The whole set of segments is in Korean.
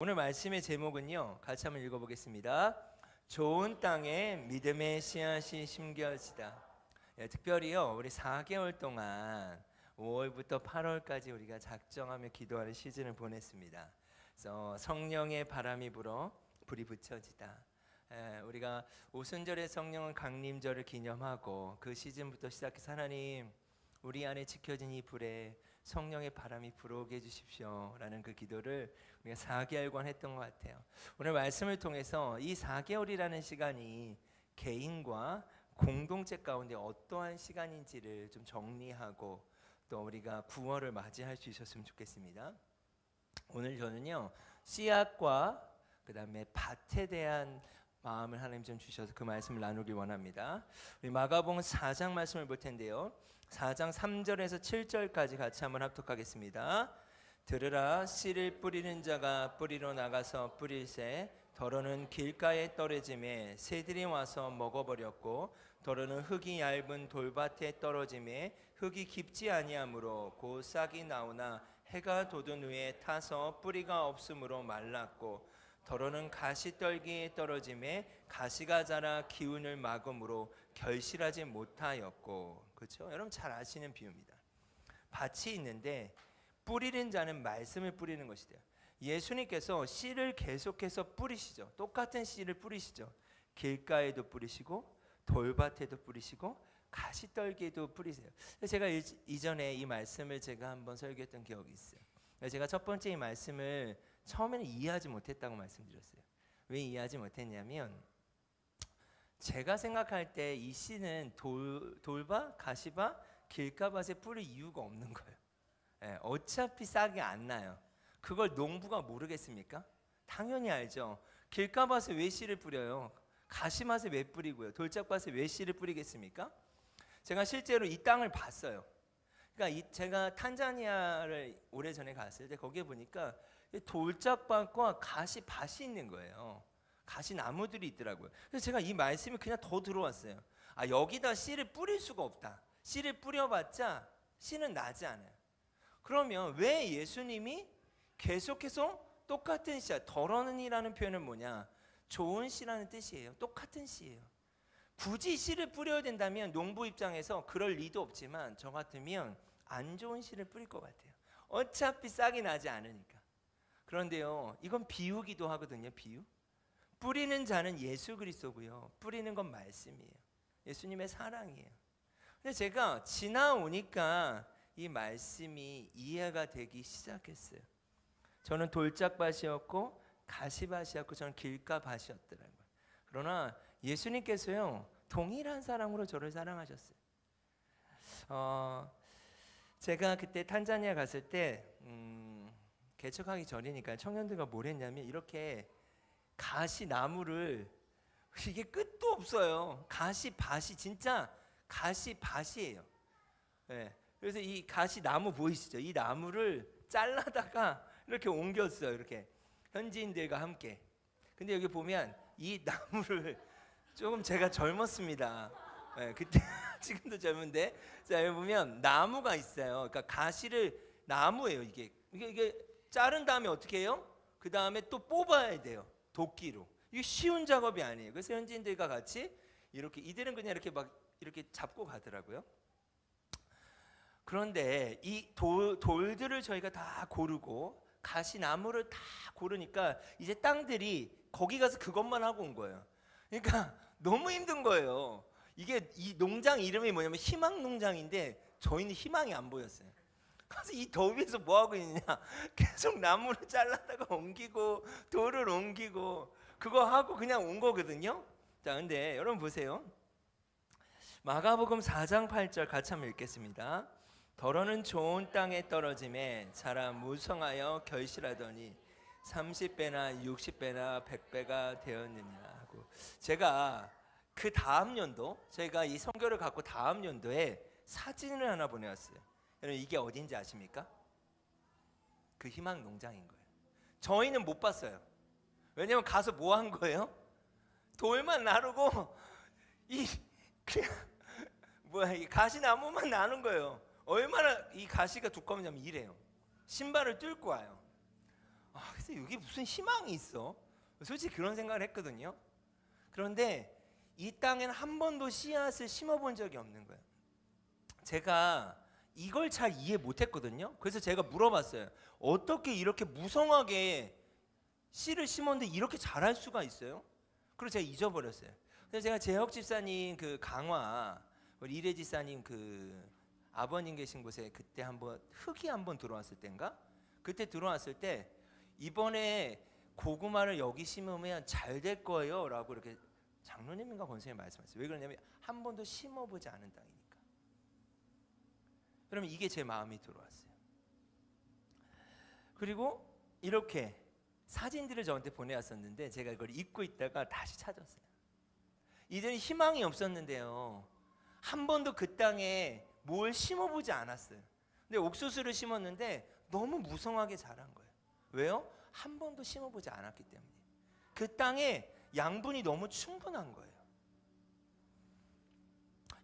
오늘 말씀의 제목은요, 같이 한번 읽어보겠습니다. 좋은 땅에 믿음의 씨앗이 심겨지다. 특별히요, 우리 4개월 동안 5월부터 8월까지 우리가 작정하며 기도하는 시즌을 보냈습니다. 그래서 성령의 바람이 불어 불이 붙여지다. 우리가 오순절의 성령은 강림절을 기념하고 그 시즌부터 시작해서 하나님, 우리 안에 지켜진 이 불에 성령의 바람이 불어오게 해주십시오 라는 그 기도를 우리가 4개월간 했던 것 같아요. 오늘 말씀을 통해서 이 4개월이라는 시간이 개인과 공동체 가운데 어떠한 시간인지를 좀 정리하고 또 우리가 9월을 맞이할 수 있었으면 좋겠습니다. 오늘 저는요, 씨앗과 그 다음에 밭에 대한 마음을 하나님 좀 주셔서 그 말씀을 나누길 원합니다. 우리 마가복음 4장 말씀을 볼 텐데요, 4장 3절에서 7절까지 같이 한번 합독하겠습니다. 들으라, 씨를 뿌리는 자가 뿌리러 나가서 뿌릴새 더러는 길가에 떨어짐에 새들이 와서 먹어버렸고, 더러는 흙이 얇은 돌밭에 떨어짐에 흙이 깊지 아니하므로 곧 싹이 나오나 해가 돋은 후에 타서 뿌리가 없으므로 말랐고, 더러는 가시떨기에 떨어짐에 가시가 자라 기운을 막음으로 결실하지 못하였고. 그렇죠? 여러분 잘 아시는 비유입니다. 밭이 있는데 뿌리는 자는 말씀을 뿌리는 것이 돼요. 예수님께서 씨를 계속해서 뿌리시죠. 똑같은 씨를 뿌리시죠. 길가에도 뿌리시고 돌밭에도 뿌리시고 가시떨기에도 뿌리세요. 제가 이전에 이 말씀을 제가 한번 설교했던 기억이 있어요. 제가 첫 번째 이 말씀을 처음에는 이해하지 못했다고 말씀드렸어요. 왜 이해하지 못했냐면, 제가 생각할 때 이 씨는 돌밭, 가시밭, 길가밭에 뿌릴 이유가 없는 거예요. 어차피 싹이 안 나요. 그걸 농부가 모르겠습니까? 당연히 알죠. 길가밭에 왜 씨를 뿌려요? 가시밭에 왜 뿌리고요? 돌짝밭에 왜 씨를 뿌리겠습니까? 제가 실제로 이 땅을 봤어요. 그러니까 제가 탄자니아를 오래전에 갔을 때 거기에 보니까 돌짝밭과 가시밭이 있는 거예요. 가시나무들이 있더라고요. 그래서 제가 이 말씀이 그냥 더 들어왔어요. 여기다 씨를 뿌릴 수가 없다. 씨를 뿌려봤자 씨는 나지 않아요. 그러면 왜 예수님이 계속해서 똑같은 씨야, 더러는이라는 표현은 뭐냐? 좋은 씨라는 뜻이에요. 똑같은 씨예요. 굳이 씨를 뿌려야 된다면 농부 입장에서 그럴 리도 없지만 저 같으면 안 좋은 씨를 뿌릴 것 같아요. 어차피 싹이 나지 않으니까. 그런데요, 이건 비유기도 하거든요. 비유. 뿌리는 자는 예수 그리스도고요, 뿌리는 건 말씀이에요. 예수님의 사랑이에요. 근데 제가 지나오니까 이 말씀이 이해가 되기 시작했어요. 저는 돌짝밭이었고 가시밭이었고 저는 길가밭이었더라고요. 그러나 예수님께서요, 동일한 사랑으로 저를 사랑하셨어요. 제가 그때 탄자니아 갔을 때 개척하기 전이니까 청년들과 뭘 했냐면, 이렇게 가시나무를, 이게 끝도 없어요. 가시밭이 진짜 가시밭이에요. 그래서 이 가시나무 보이시죠? 이 나무를 잘라다가 이렇게 옮겼어요. 이렇게 현지인들과 함께. 근데 여기 보면 이 나무를, 조금 제가 젊었습니다. 그때 지금도 젊은데, 자 여기 보면 나무가 있어요. 그러니까 가시를, 나무예요. 이게 자른 다음에 어떻게 해요? 그 다음에 또 뽑아야 돼요. 도끼로. 이게 쉬운 작업이 아니에요. 그래서 현지인들과 같이 이렇게, 이들은 그냥 이렇게 막 이렇게 잡고 가더라고요. 그런데 이 돌들을 저희가 다 고르고 가시나무를 다 고르니까 이제 땅들이 거기 가서 그것만 하고 온 거예요. 그러니까 너무 힘든 거예요. 이게, 이 농장 이름이 뭐냐면 희망농장인데 저희는 희망이 안 보였어요. 그래서 이 더위에서 뭐 하고 있느냐, 계속 나무를 잘라다가 옮기고 돌을 옮기고 그거 하고 그냥 온 거거든요. 자, 근데 여러분 보세요. 마가복음 4장 8절 같이 한번 읽겠습니다. 더러는 좋은 땅에 떨어짐에 자라 무성하여 결실하더니 30배나 60배나 100배가 되었느니라 하고, 제가 그 다음 연도, 저희가 이 선교를 갖고 다음 연도에 사진을 하나 보내왔어요. 여러분 이게 어딘지 아십니까? 그 희망 농장인 거예요. 저희는 못 봤어요. 왜냐면 가서 뭐 한 거예요? 돌만 나르고 이 가시나무만 나눈 거예요. 얼마나 이 가시가 두꺼우냐면 이래요. 신발을 뚫고 와요. 그래서 여기 무슨 희망이 있어? 솔직히 그런 생각을 했거든요. 그런데 이 땅엔 한 번도 씨앗을 심어본 적이 없는 거예요. 제가 이걸 잘 이해 못했거든요. 그래서 제가 물어봤어요. 어떻게 이렇게 무성하게 씨를 심었는데 이렇게 잘할 수가 있어요? 그리고 제가 잊어버렸어요. 그래서 제가 재혁 집사님 그 강화, 우리 이래 집사님 그 아버님 계신 곳에 그때 한번 흙이 한번 들어왔을 때인가? 그때 들어왔을 때 이번에 고구마를 여기 심으면 잘 될 거예요 라고 이렇게 장로님인가 권사님 말씀하셨어요. 왜 그러냐면 한 번도 심어보지 않은 땅이니까. 그러면 이게 제 마음이 들어왔어요. 그리고 이렇게 사진들을 저한테 보내왔었는데 제가 이걸 잊고 있다가 다시 찾았어요. 이제는 희망이 없었는데요, 한 번도 그 땅에 뭘 심어보지 않았어요. 근데 옥수수를 심었는데 너무 무성하게 자란 거예요. 왜요? 한 번도 심어보지 않았기 때문에. 그 땅에 양분이 너무 충분한 거예요.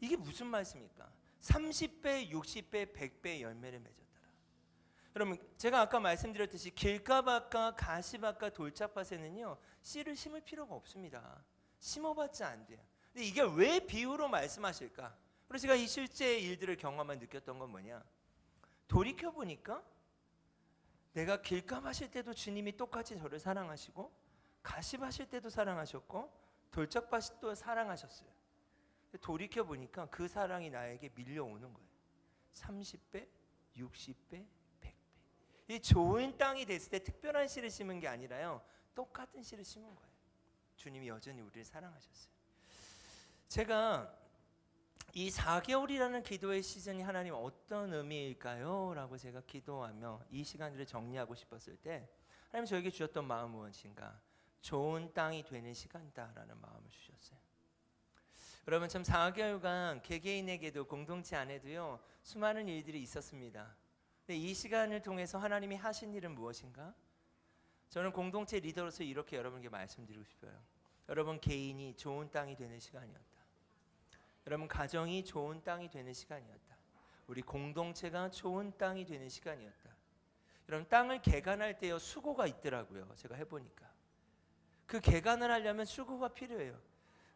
이게 무슨 말씀입니까? 30배, 60배, 100배 열매를 맺었더라. 그러면 제가 아까 말씀드렸듯이 길가밭과 가시밭과 돌짝밭에는요 씨를 심을 필요가 없습니다. 심어봤자 안 돼요. 근데 이게 왜 비유로 말씀하실까? 그래서 제가 이 실제 일들을 경험한 느꼈던 건 뭐냐? 돌이켜 보니까 내가 길감 하실 때도 주님이 똑같이 저를 사랑하시고 가십 하실 때도 사랑하셨고 돌짝밭도 사랑하셨어요. 돌이켜 보니까 그 사랑이 나에게 밀려오는 거예요. 30배, 60배, 100배. 이 좋은 땅이 됐을 때 특별한 씨를 심은 게 아니라요, 똑같은 씨를 심은 거예요. 주님이 여전히 우리를 사랑하셨어요. 제가 이 4개월이라는 기도의 시즌이 하나님 어떤 의미일까요? 라고 제가 기도하며 이 시간들을 정리하고 싶었을 때 하나님 저에게 주셨던 마음은 무엇인가? 좋은 땅이 되는 시간이다라는 마음을 주셨어요. 여러분, 참 4개월간 개개인에게도 공동체 안에도요 수많은 일들이 있었습니다. 근데 이 시간을 통해서 하나님이 하신 일은 무엇인가? 저는 공동체 리더로서 이렇게 여러분께 말씀드리고 싶어요. 여러분 개인이 좋은 땅이 되는 시간이었다. 여러분 가정이 좋은 땅이 되는 시간이었다. 우리 공동체가 좋은 땅이 되는 시간이었다. 여러분 땅을 개간할 때요 수고가 있더라고요. 제가 해보니까 그 개간을 하려면 수고가 필요해요.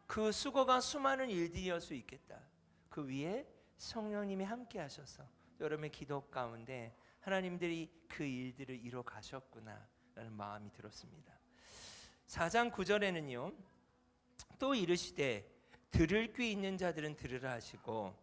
그 수고가 수많은 일들이었을 수 있겠다. 그 위에 성령님이 함께 하셔서 여러분의 기도 가운데 하나님들이 그 일들을 이뤄 가셨구나 라는 마음이 들었습니다. 4장 9절에는요 또 이르시되 들을 귀 있는 자들은 들으라 하시고,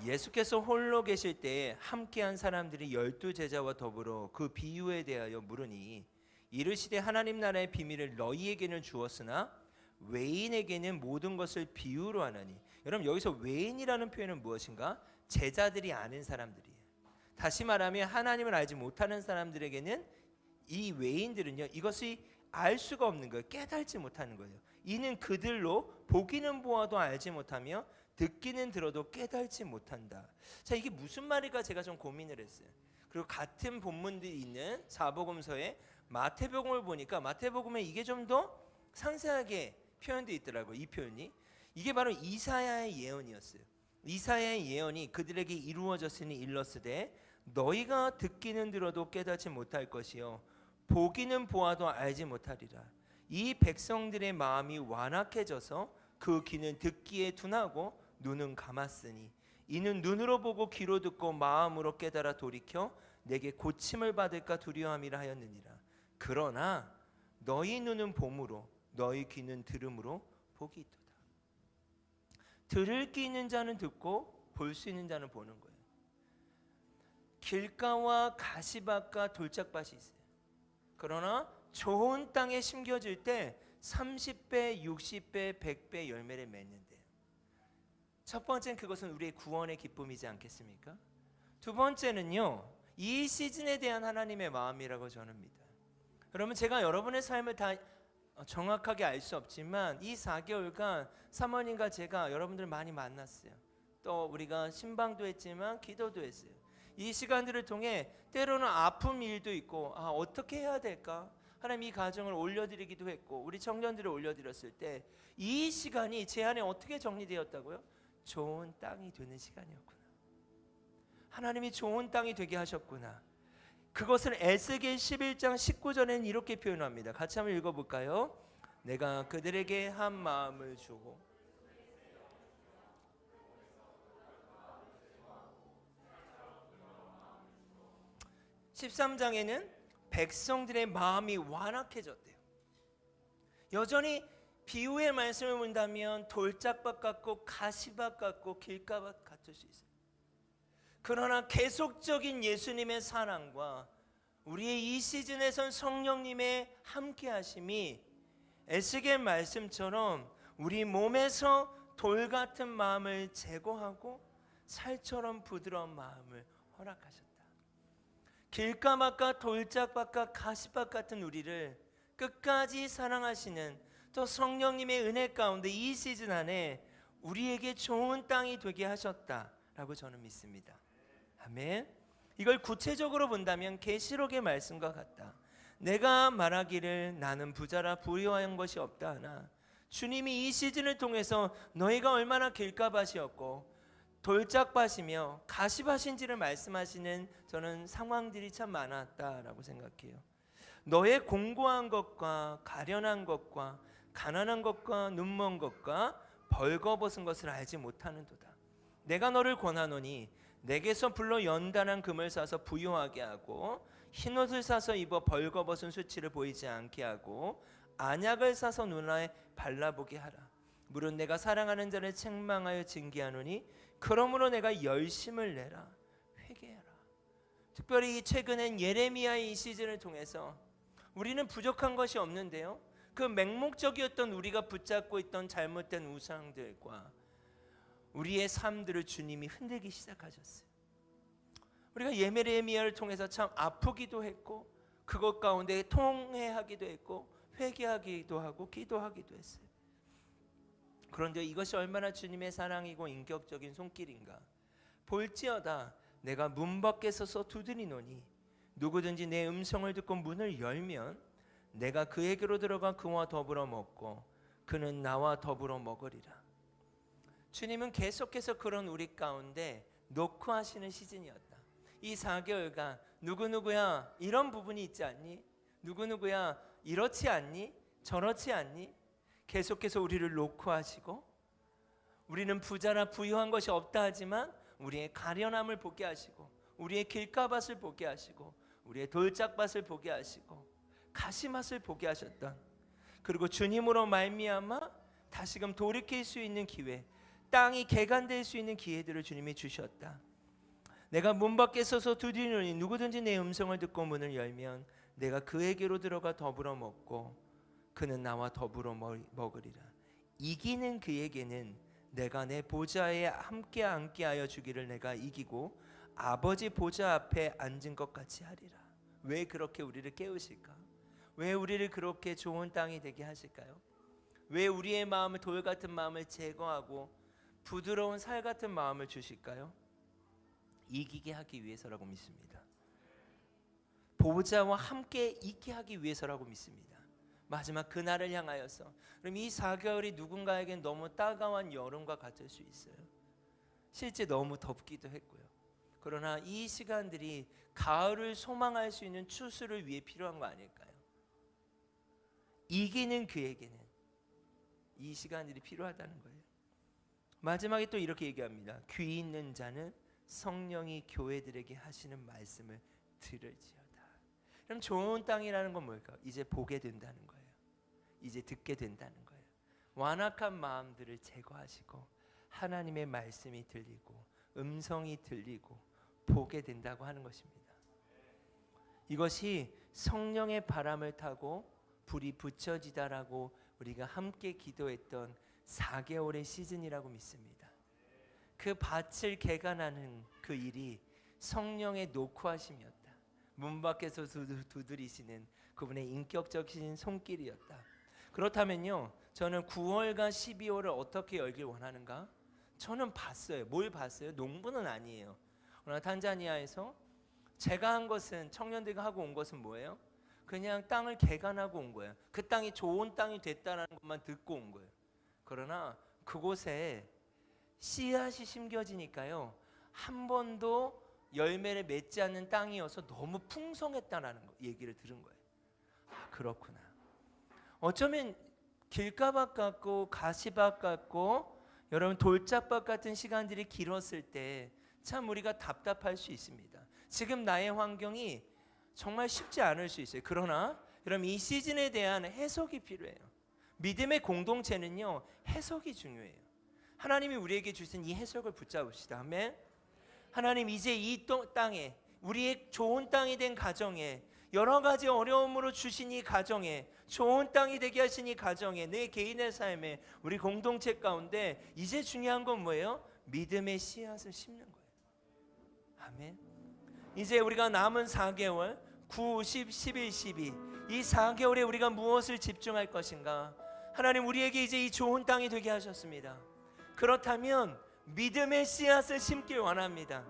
예수께서 홀로 계실 때 함께한 사람들이 12제자와 더불어 그 비유에 대하여 물으니 이르시되 하나님 나라의 비밀을 너희에게는 주었으나 외인에게는 모든 것을 비유로 하나니. 여러분 여기서 외인이라는 표현은 무엇인가? 제자들이 아는 사람들이에요. 다시 말하면 하나님을 알지 못하는 사람들에게는 이 외인들은요 이것이 알 수가 없는 거예요. 깨달지 못하는 거예요. 이는 그들로 보기는 보아도 알지 못하며 듣기는 들어도 깨달지 못한다. 자, 이게 무슨 말일까 제가 좀 고민을 했어요. 그리고 같은 본문들이 있는 사복음서에 마태복음을 보니까 마태복음에 이게 좀 더 상세하게 표현되어 있더라고요. 이 표현이 이게 바로 이사야의 예언이었어요. 이사야의 예언이 그들에게 이루어졌으니 일렀으되 너희가 듣기는 들어도 깨닫지 못할 것이요 보기는 보아도 알지 못하리라. 이 백성들의 마음이 완악해져서 그 귀는 듣기에 둔하고 눈은 감았으니 이는 눈으로 보고 귀로 듣고 마음으로 깨달아 돌이켜 내게 고침을 받을까 두려움이라 하였느니라. 그러나 너희 눈은 봄으로 너희 귀는 들음으로 복이 있도다. 들을 귀 있는 자는 듣고 볼 수 있는 자는 보는 거예요. 길가와 가시밭과 돌짝밭이 있어요. 그러나 좋은 땅에 심겨질 때 30배, 60배, 100배 열매를 맺는데요. 첫 번째는 그것은 우리의 구원의 기쁨이지 않겠습니까? 두 번째는요 이 시즌에 대한 하나님의 마음이라고 저는 믿어요. 여러분 제가 여러분의 삶을 다 정확하게 알 수 없지만 이 4개월간 사모님과 제가 여러분들 많이 만났어요. 또 우리가 신방도 했지만 기도도 했어요. 이 시간들을 통해 때로는 아픔 일도 있고 어떻게 해야 될까? 하나님 이 가정을 올려드리기도 했고 우리 청년들을 올려드렸을 때 이 시간이 제 안에 어떻게 정리되었다고요? 좋은 땅이 되는 시간이었구나. 하나님이 좋은 땅이 되게 하셨구나. 그것을 에스겔 11장 19절에는 이렇게 표현합니다. 같이 한번 읽어볼까요? 내가 그들에게 한 마음을 주고 13장에는 백성들의 마음이 완악해졌대요. 여전히 비유의 말씀을 본다면 돌짝밭 같고 가시밭 같고 길가밭 같을 수 있어요. 그러나 계속적인 예수님의 사랑과 우리의 이 시즌에선 성령님의 함께 하심이 에스겔 말씀처럼 우리 몸에서 돌 같은 마음을 제거하고 살처럼 부드러운 마음을 허락하셨다. 길가밭과 돌짝밭과 가시밭 같은 우리를 끝까지 사랑하시는 또 성령님의 은혜 가운데 이 시즌 안에 우리에게 좋은 땅이 되게 하셨다라고 저는 믿습니다. 아멘. 이걸 구체적으로 본다면 계시록의 말씀과 같다. 내가 말하기를 나는 부자라 부유한 것이 없다 하나 주님이 이 시즌을 통해서 너희가 얼마나 길가밭이었고 돌짝밭이며 가시밭인지를 말씀하시는 저는 상황들이 참 많았다라고 생각해요. 너의 공고한 것과 가련한 것과 가난한 것과 눈먼 것과 벌거벗은 것을 알지 못하는도다. 내가 너를 권하노니 내게서 불러 연단한 금을 사서 부유하게 하고 흰옷을 사서 입어 벌거벗은 수치를 보이지 않게 하고 안약을 사서 눈에 발라보게 하라. 물은 내가 사랑하는 자를 책망하여 징계하노니 그러므로 내가 열심을 내라. 회개하라. 특별히 최근엔 예레미야의 이 시즌을 통해서 우리는 부족한 것이 없는데요, 그 맹목적이었던 우리가 붙잡고 있던 잘못된 우상들과 우리의 삶들을 주님이 흔들기 시작하셨어요. 우리가 예레미야를 통해서 참 아프기도 했고 그것 가운데 통회하기도 했고 회개하기도 하고 기도하기도 했어요. 그런데 이것이 얼마나 주님의 사랑이고 인격적인 손길인가. 볼지어다 내가 문 밖에 서서 두드리노니 누구든지 내 음성을 듣고 문을 열면 내가 그에게로 들어가 그와 더불어 먹고 그는 나와 더불어 먹으리라. 주님은 계속해서 그런 우리 가운데 놓고 하시는 시즌이었다. 이 4개월간 누구누구야 이런 부분이 있지 않니? 누구누구야 이렇지 않니? 저렇지 않니? 계속해서 우리를 놓고 하시고 우리는 부자나 부유한 것이 없다 하지만 우리의 가련함을 보게 하시고 우리의 길가밭을 보게 하시고 우리의 돌짝밭을 보게 하시고 가시맛을 보게 하셨던, 그리고 주님으로 말미암아 다시금 돌이킬 수 있는 기회, 땅이 개간될 수 있는 기회들을 주님이 주셨다. 내가 문 밖에 서서 두드리노니 누구든지 내 음성을 듣고 문을 열면 내가 그에게로 들어가 더불어 먹고 그는 나와 더불어 먹으리라. 이기는 그에게는 내가 내 보좌에 함께 앉게 하여 주기를 내가 이기고 아버지 보좌 앞에 앉은 것 같이 하리라. 왜 그렇게 우리를 깨우실까? 왜 우리를 그렇게 좋은 땅이 되게 하실까요? 왜 우리의 마음을 돌 같은 마음을 제거하고 부드러운 살 같은 마음을 주실까요? 이기게 하기 위해서라고 믿습니다. 보좌와 함께 있게 하기 위해서라고 믿습니다. 마지막 그날을 향하여서. 그럼 이 4개월이 누군가에겐 너무 따가운 여름과 같을 수 있어요. 실제 너무 덥기도 했고요. 그러나 이 시간들이 가을을 소망할 수 있는 추수를 위해 필요한 거 아닐까요? 이기는 그에게는 이 시간들이 필요하다는 거예요. 마지막에 또 이렇게 얘기합니다. 귀 있는 자는 성령이 교회들에게 하시는 말씀을 들을지어다. 그럼 좋은 땅이라는 건 뭘까? 이제 보게 된다는 거예요. 이제 듣게 된다는 거예요. 완악한 마음들을 제거하시고 하나님의 말씀이 들리고 음성이 들리고 보게 된다고 하는 것입니다. 이것이 성령의 바람을 타고 불이 붙여지다라고 우리가 함께 기도했던 4개월의 시즌이라고 믿습니다. 그 밭을 개간하는 그 일이 성령의 노크하심이었다. 문 밖에서 두드리시는 그분의 인격적인 손길이었다. 그렇다면요, 저는 9월과 12월을 어떻게 열길 원하는가? 저는 봤어요. 뭘 봤어요? 농부는 아니에요. 그러나 탄자니아에서 제가 한 것은, 청년들과 하고 온 것은 뭐예요? 그냥 땅을 개간하고 온 거예요. 그 땅이 좋은 땅이 됐다는 것만 듣고 온 거예요. 그러나 그곳에 씨앗이 심겨지니까요, 한 번도 열매를 맺지 않는 땅이어서 너무 풍성했다라는 얘기를 들은 거예요. 아, 그렇구나. 어쩌면 길가밭 같고 가시밭 같고 여러분 돌짝밭 같은 시간들이 길었을 때 참 우리가 답답할 수 있습니다. 지금 나의 환경이 정말 쉽지 않을 수 있어요. 그러나 여러분 이 시즌에 대한 해석이 필요해요. 믿음의 공동체는요, 해석이 중요해요. 하나님이 우리에게 주신 이 해석을 붙잡읍시다. 아멘. 하나님, 이제 이 땅에, 우리의 좋은 땅이 된 가정에, 여러 가지 어려움으로 주신 이 가정에, 좋은 땅이 되게 하신 이 가정에, 내 개인의 삶에, 우리 공동체 가운데 이제 중요한 건 뭐예요? 믿음의 씨앗을 심는 거예요. 아멘. 이제 우리가 남은 4개월 9, 10, 11, 12 이 4개월에 우리가 무엇을 집중할 것인가? 하나님, 우리에게 이제 이 좋은 땅이 되게 하셨습니다. 그렇다면 믿음의 씨앗을 심길 원합니다.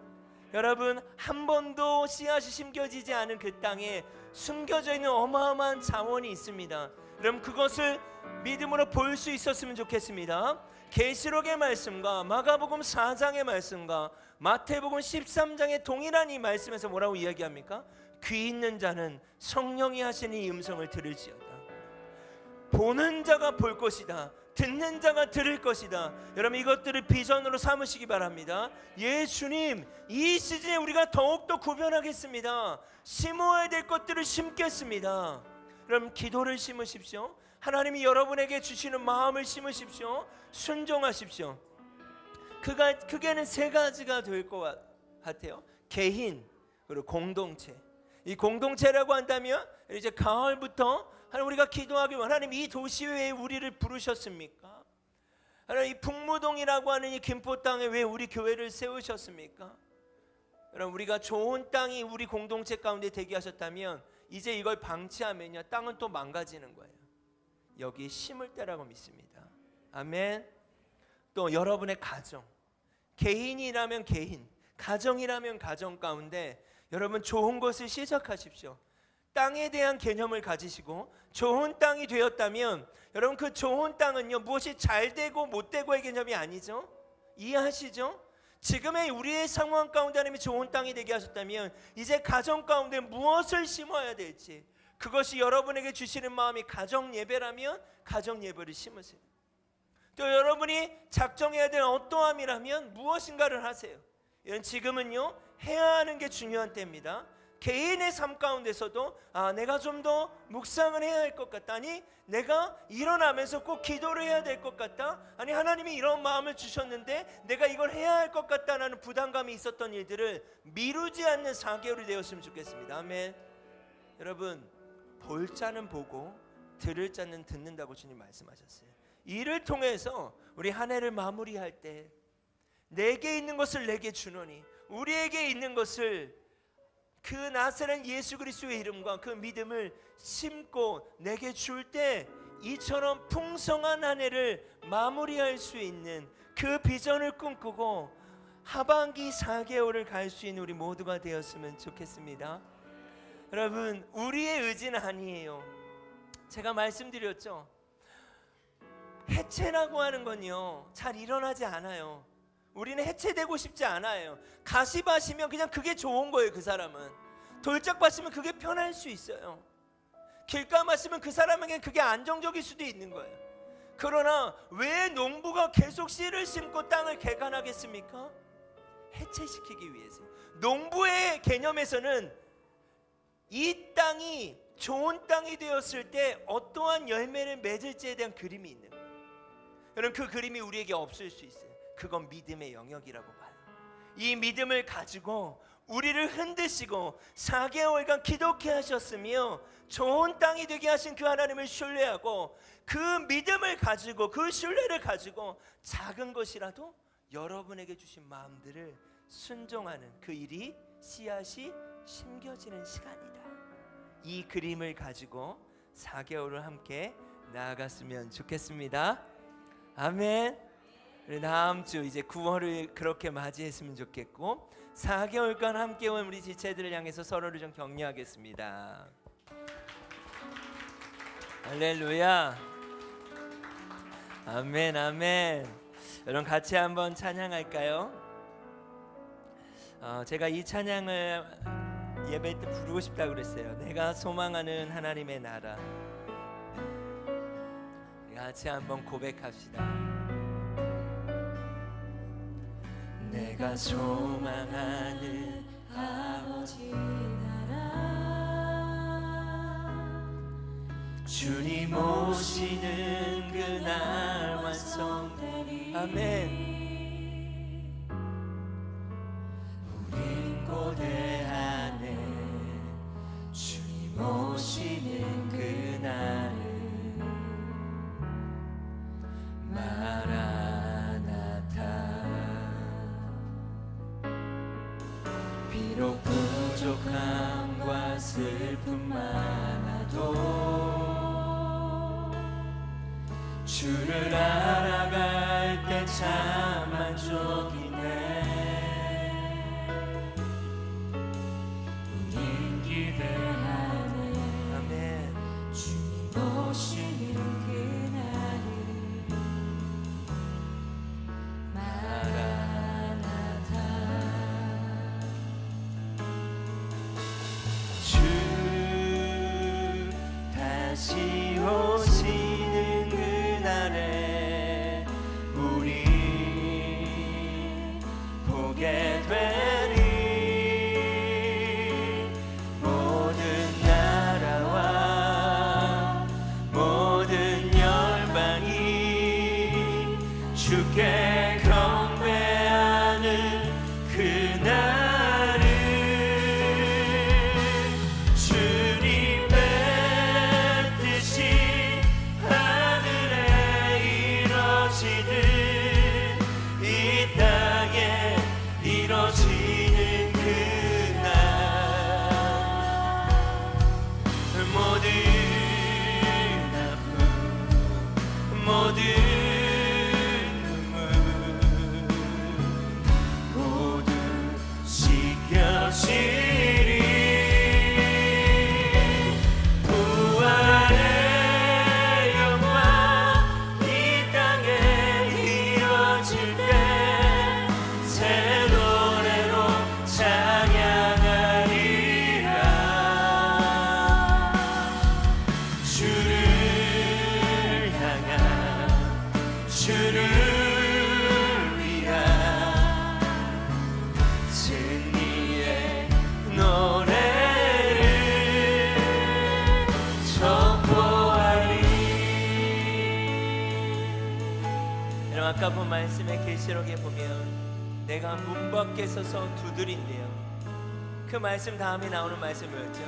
여러분, 한 번도 씨앗이 심겨지지 않은 그 땅에 숨겨져 있는 어마어마한 자원이 있습니다. 여러분, 그것을 믿음으로 볼 수 있었으면 좋겠습니다. 계시록의 말씀과 마가복음 4장의 말씀과 마태복음 13장의 동일한 이 말씀에서 뭐라고 이야기합니까? 귀 있는 자는 성령이 하시는 이 음성을 들을지어다. 보는 자가 볼 것이다. 듣는 자가 들을 것이다. 여러분, 이것들을 비전으로 삼으시기 바랍니다. 예, 주님, 이 시즌에 우리가 더욱더 구별하겠습니다. 심어야 될 것들을 심겠습니다. 여러분, 기도를 심으십시오. 하나님이 여러분에게 주시는 마음을 심으십시오. 순종하십시오. 그게는 세 가지가 될 것 같아요. 개인, 그리고 공동체. 이 공동체라고 한다면 이제 가을부터 하나님, 우리가 기도하기 원하는, 하나님, 이 도시 왜 우리를 부르셨습니까? 하나님, 이 북무동이라고 하는 이 김포 땅에 왜 우리 교회를 세우셨습니까? 여러분, 우리가 좋은 땅이 우리 공동체 가운데 되게 하셨다면 이제 이걸 방치하면요, 땅은 또 망가지는 거예요. 여기 심을 때라고 믿습니다. 아멘. 또 여러분의 가정, 개인이라면 개인, 가정이라면 가정 가운데 여러분 좋은 것을 시작하십시오. 땅에 대한 개념을 가지시고 좋은 땅이 되었다면 여러분, 그 좋은 땅은요, 무엇이 잘 되고 못 되고의 개념이 아니죠. 이해하시죠? 지금의 우리의 상황 가운데 하나님이 좋은 땅이 되게 하셨다면 이제 가정 가운데 무엇을 심어야 될지, 그것이 여러분에게 주시는 마음이 가정 예배라면 가정 예배를 심으세요. 또 여러분이 작정해야 될 어떠함이라면 무엇인가를 하세요. 이런 지금은요, 해야 하는 게 중요한 때입니다. 개인의 삶 가운데서도 내가 좀 더 묵상을 해야 할 것 같다. 아니, 내가 일어나면서 꼭 기도를 해야 될 것 같다. 아니, 하나님이 이런 마음을 주셨는데 내가 이걸 해야 할 것 같다라는 부담감이 있었던 일들을 미루지 않는 4개월이 되었으면 좋겠습니다. 아멘. 여러분, 볼 자는 보고 들을 자는 듣는다고 주님 말씀하셨어요. 이를 통해서 우리 한 해를 마무리할 때 내게 있는 것을 내게 주노니, 우리에게 있는 것을 그 나사렛 예수 그리스도의 이름과 그 믿음을 심고 내게 줄 때 이처럼 풍성한 한 해를 마무리할 수 있는 그 비전을 꿈꾸고 하반기 4개월을 갈 수 있는 우리 모두가 되었으면 좋겠습니다. 여러분, 우리의 의지는 아니에요. 제가 말씀드렸죠, 해체라고 하는 건요, 잘 일어나지 않아요. 우리는 해체되고 싶지 않아요. 가시밭이면 그냥 그게 좋은 거예요. 그 사람은 돌짝밭이면 그게 편할 수 있어요. 길가밭이면 그 사람에게 그게 안정적일 수도 있는 거예요. 그러나 왜 농부가 계속 씨를 심고 땅을 개간하겠습니까? 해체시키기 위해서. 농부의 개념에서는 이 땅이 좋은 땅이 되었을 때 어떠한 열매를 맺을지에 대한 그림이 있는 거예요. 여러분, 그 그림이 우리에게 없을 수 있어요. 그건 믿음의 영역이라고 봐요. 이 믿음을 가지고 우리를 흔드시고 4개월간 기도케 하셨으며 좋은 땅이 되게 하신 그 하나님을 신뢰하고 그 믿음을 가지고 그 신뢰를 가지고 작은 것이라도 여러분에게 주신 마음들을 순종하는 그 일이 씨앗이 심겨지는 시간이다. 이 그림을 가지고 4개월을 함께 나아갔으면 좋겠습니다. 아멘. 다음 주 이제 9월을 그렇게 맞이했으면 좋겠고 4개월간 함께 온 우리 지체들을 향해서 서로를 좀 격려하겠습니다. 할렐루야. 아멘, 아멘. 여러분 같이 한번 찬양할까요? 제가 이 찬양을 예배 때 부르고 싶다고 그랬어요. 내가 소망하는 하나님의 나라. 같이 한번 고백합시다. 내가 소망하는 아버지 나라 주님 오시는 그날 완성되리. 아멘. 우린 고대 안에 주님 오시는 그날을 마라나타. 비록 부족함과 슬픔 많아도 주를 알아갈 때 참 만족이네. 우린 기대하네. 아멘. 주님 오시는 그날을 마라나타. 주 다시 오시는 그날에 우리 보게 되리. 모든 나라와 모든 열방이 주께 경배하는 그날을 주님의 뜻이 하늘에 이루어지듯 이 땅에 이루어지는 그날 모든 아픔 모든 눈물 모두 씻겨지리. 부활의 영광 이 땅에 이루어질 때 새 노래로 찬양하리라. 주를 향한 주를 위한 승리의 노래를 선포하리. 여러분, 아까 본 말씀의 계시록에 보면 내가 문 밖에 서서 두드린대요. 그 말씀 다음에 나오는 말씀 뭐였죠?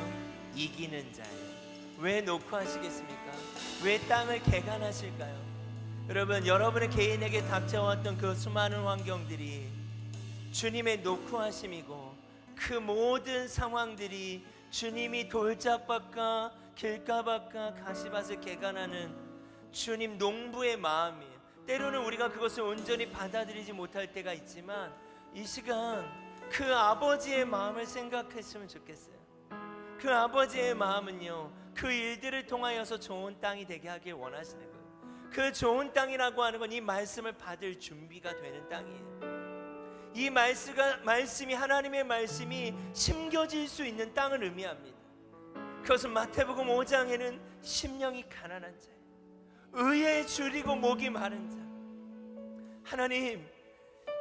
이기는 자예요. 왜 놓고 하시겠습니까? 왜 땅을 개간하실까요? 여러분, 여러분의 개인에게 닥쳐왔던 그 수많은 환경들이 주님의 놓고 하심이고, 그 모든 상황들이 주님이 돌짝밭과 길가밭과 가시밭을 개간하는 주님 농부의 마음이에요. 때로는 우리가 그것을 온전히 받아들이지 못할 때가 있지만 이 시간 그 아버지의 마음을 생각했으면 좋겠어요. 그 아버지의 마음은요, 그 일들을 통하여서 좋은 땅이 되게 하길 원하시는 거예요. 그 좋은 땅이라고 하는 건 이 말씀을 받을 준비가 되는 땅이에요. 이 말씀이 하나님의 말씀이 심겨질 수 있는 땅을 의미합니다. 그것은 마태복음 5장에는 심령이 가난한 자, 의에 줄이고 목이 마른 자. 하나님,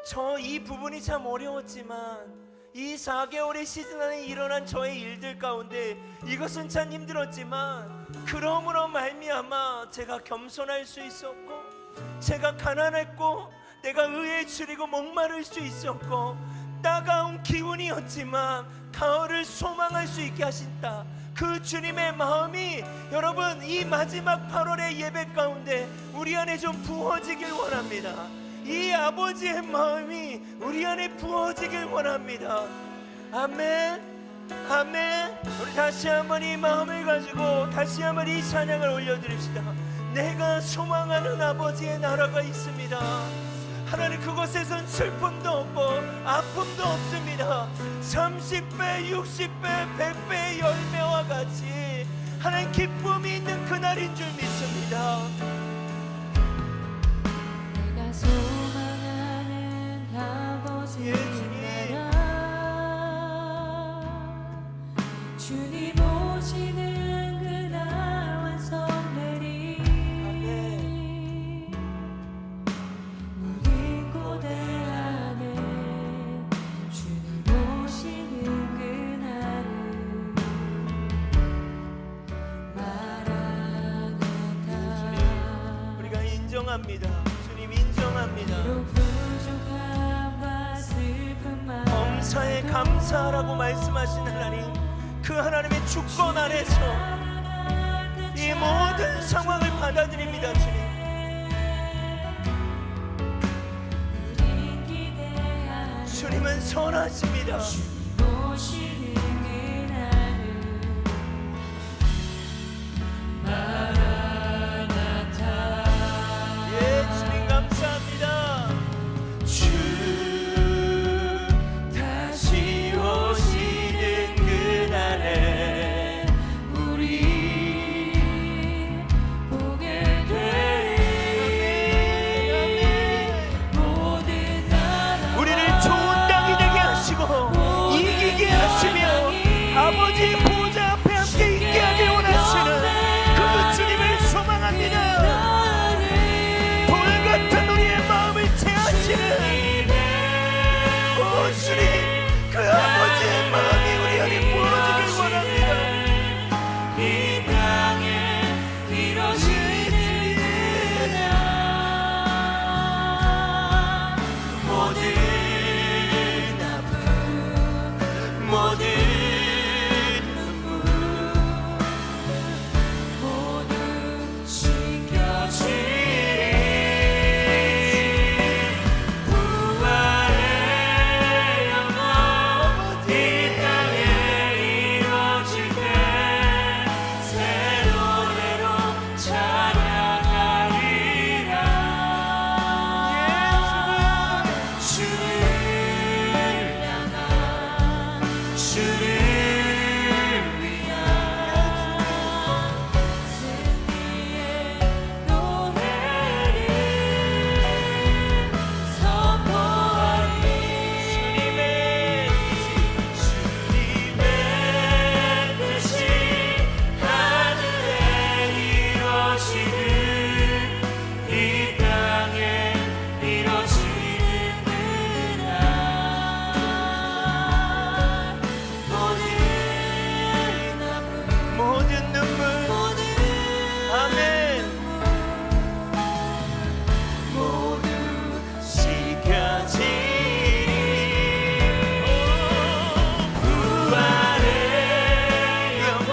저 이 부분이 참 어려웠지만 이 4개월의 시즌 안에 일어난 저의 일들 가운데 이것은 참 힘들었지만 그러므로 말미암아 제가 겸손할 수 있었고, 제가 가난했고, 내가 의에 줄이고 목마를 수 있었고, 따가운 기운이었지만 가을을 소망할 수 있게 하신다. 그 주님의 마음이 여러분 이 마지막 8월의 예배 가운데 우리 안에 좀 부어지길 원합니다. 이 아버지의 마음이 우리 안에 부어지길 원합니다. 아멘, 아멘. 우리 다시 한번 이 마음을 가지고 다시 한번 이 찬양을 올려드립시다. 내가 소망하는 아버지의 나라가 있습니다. 하나님, 그곳에선 슬픔도 없고 아픔도 없습니다. 30배, 60배, 100배의 열매와 같이 하나님 기쁨이 있는 그날인 줄 믿습니다. 내가 소망하는 아버지의 나라 인정합니다. 주님 인정합니다. 비록 부족함과 슬픔만 범사에 감사하라고 말씀하신 하나님, 그 하나님의 주권 아래서 이 모든 상황을 받아들입니다. 주님, 우린 기대하는 주님은 선하십니다. 오시는 그날을 마라나타. 예, 주님 감사합니다. 주 다시 오시는 그날에 우리 보게 되리. 모든 나라 우리를 좋은 땅이 되게 하시고 이기게 하시며 아버지의 보좌 앞에 함께 있게 하길 원하시는 그 주님을 소망합니다. 돌 같은 우리의 마음을 채하시는 오 주님, 그 아버지의 마음이 우리 안에 부어지길 원합니다. 이 땅에 이루어지는 날 모든 아픔 모든 눈물 모두 씻겨지리. 부활의 영광 이 땅에 이루어질 때 새 노래로 찬양하리라. 주를 향한 주를 위한 승리의 노래를 선포하리. 주님의 뜻이 하늘에 이루어지는 이 땅에 이루어지는 그날 모든 아픔 모든 눈물 모든 아멘 모두 씻겨지리. 부활의 영광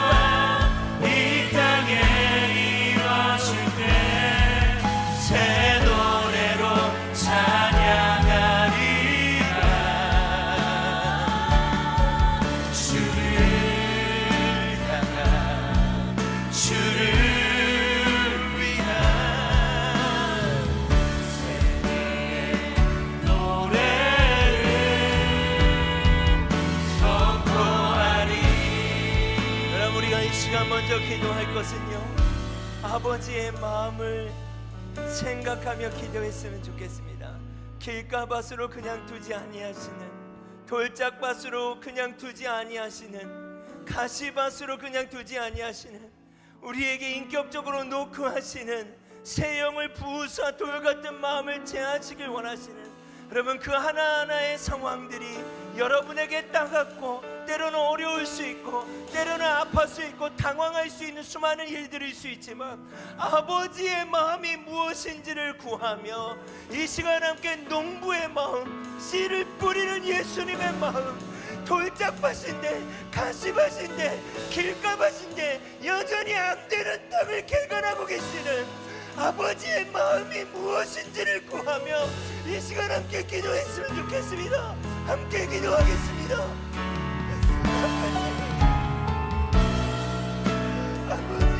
이 땅에 이루어질 때 새 노래로 찬양하리라. 주를 향한 주를 위한 승리의 노래를 선포하리. 여러분, 우리가 이 시간 먼저 기도할 것은요, 아버지의 마음을 생각하며 기도했으면 좋겠습니다. 길가밭으로 그냥 두지 아니하시는, 돌짝밭으로 그냥 두지 아니하시는, 가시밭으로 그냥 두지 아니하시는, 우리에게 인격적으로 노크하시는 새 영을 부으사 돌 같은 마음을 제하시길 원하시는 여러분, 그 하나하나의 상황들이 여러분에게 따갑고 때로는 어려울 수 있고 때로는 아플 수 있고 당황할 수 있는 수많은 일들일 수 있지만 아버지의 마음이 무엇인지를 구하며 이 시간 함께 농부의 마음, 씨를 뿌리는 예수님의 마음, 돌짝밭인데 가시밭인데 길가밭인데 여전히 안 되는 땅을 개간하고 계시는 아버지의 마음이 무엇인지를 구하며 이 시간 함께 기도했으면 좋겠습니다. 함께 기도하겠습니다. 아버지,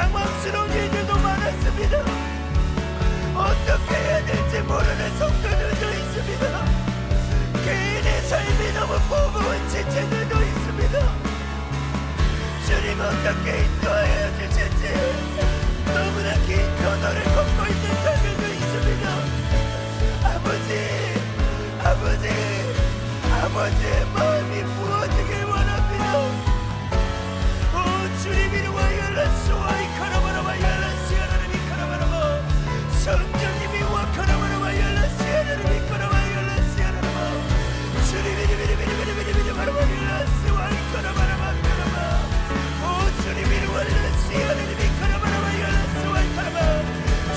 당황스러운 일들도 많았습니다. 어떻게 해야 될지 모르는 성도들도 있습니다. 개인의 삶이 너무 무거운 지체들도 있습니다. 주님 어떻게 인도하여 주실지 너무나 긴 터널을 걷고 있는 자들도 있습니다. 아버지의 마음이 부어지길 원합니다. 오 주님 이루와 열라스와 이카라바라바 열라스야라는 이카라바라바 성령님이 와카라바라바 열라스야라는 이카라바 열라스야라바 주님 이리바라바 열라스와 이카라바라바 카라바 오 주님 이루와 열라스야라는 이카라바라바 열라스와 이카라바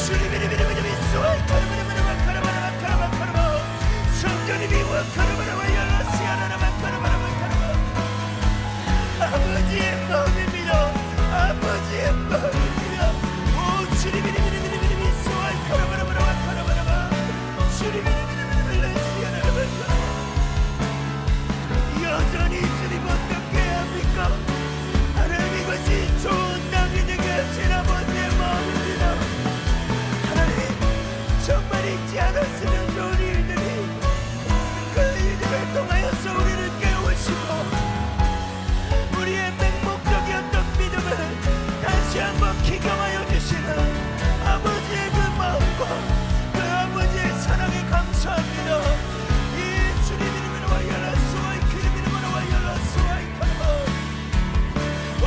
주님 이리바라바 이카라바라바 카라바라바 카라바 카라바 성령님이 와카라바라바 열라스야라바 카라바라바 카라바 아버지의 마음입니다. 아버지의 마음입니다. 오 주님이 소아이 카라바라바라바 카라바라바 주님이 레시아라바라바 여전히 주님 어떻게 합니까? 하나님 이것이 좋은 땅이 되게 하신 아버지의 마음입니다. 하나님 정말 잊지 않았으면 좋은 일들이 그 일들을 통하여서 우리를 깨우시고 우리의 맹목적이었던 믿음을 다시 한번 기경하여 주시는 아버지의 그 마음과 그 아버지의 사랑에 감사합니다. 이 주님 이름으로 와열라스와이 그님 이름으로 와열라스와이 카라바 오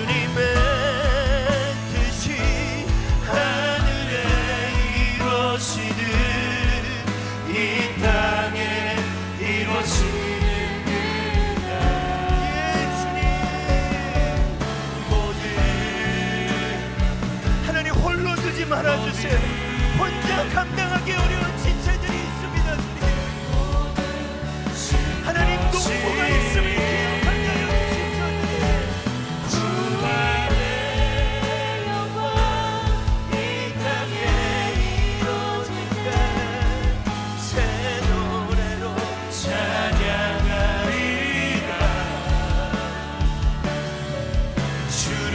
주님의 뜻이 하늘에 이루어지듯 이 땅에 이루어지는 그날 주님 모든 하나님 홀로 두지 말아주세요. 혼자 감당하기 어려운 지체들이 있습니다. 주님 하나님 농부가 있음을 기억하게 하여 주시옵소서. 주 안에 영광 이 땅에 이루어질 때 새 노래로 찬양하리라. 주를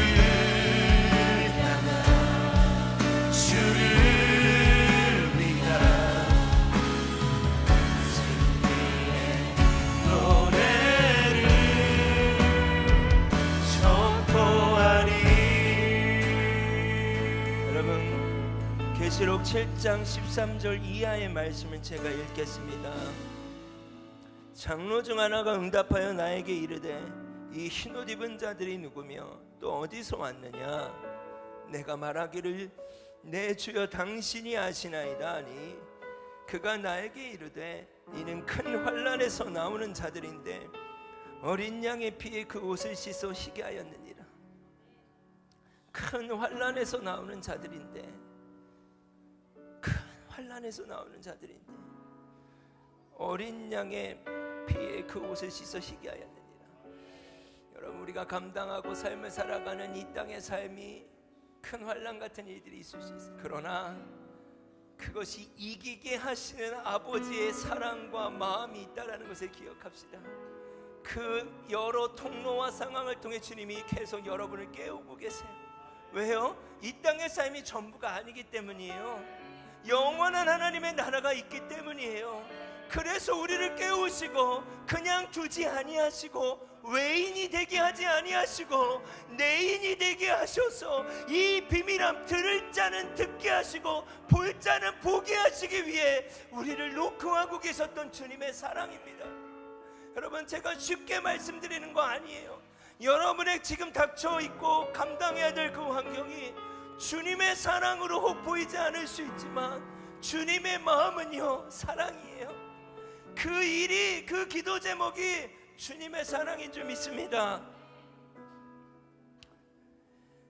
향한 주를 위한 승리의 노래를 선포하리. 여러분 계시록 7장 13절 이하의 말씀을 제가 읽겠습니다. 장로 중 하나가 응답하여 나에게 이르되 이 흰옷 입은 자들이 누구며 또 어디서 왔느냐? 내가 말하기를 내 주여 당신이 아시나이다 하니 그가 나에게 이르되 이는 큰 환난에서 나오는 자들인데 어린 양의 피에 그 옷을 씻어 희게 하였느니라. 큰 환난에서 나오는 자들인데 큰 환난에서 나오는 자들인데 어린 양의 피에 그 옷을 씻어 희게 하였느니라. 여러분 우리가 감당하고 삶을 살아가는 이 땅의 삶이 큰 환난 같은 일들이 있을 수 있어요. 그러나 그것이 이기게 하시는 아버지의 사랑과 마음이 있다는 것을 기억합시다. 그 여러 통로와 상황을 통해 주님이 계속 여러분을 깨우고 계세요. 왜요? 이 땅의 삶이 전부가 아니기 때문이에요. 영원한 하나님의 나라가 있기 때문이에요. 그래서 우리를 깨우시고 그냥 두지 아니하시고 외인이 되게 하지 아니하시고 내인이 되게 하셔서 이 비밀함 들을 자는 듣게 하시고 볼 자는 보게 하시기 위해 우리를 노크하고 계셨던 주님의 사랑입니다. 여러분 제가 쉽게 말씀드리는 거 아니에요. 여러분의 지금 닥쳐있고 감당해야 될 그 환경이 주님의 사랑으로 혹 보이지 않을 수 있지만 주님의 마음은요 사랑이에요. 그 일이 그 기도 제목이 주님의 사랑인 줄 믿습니다.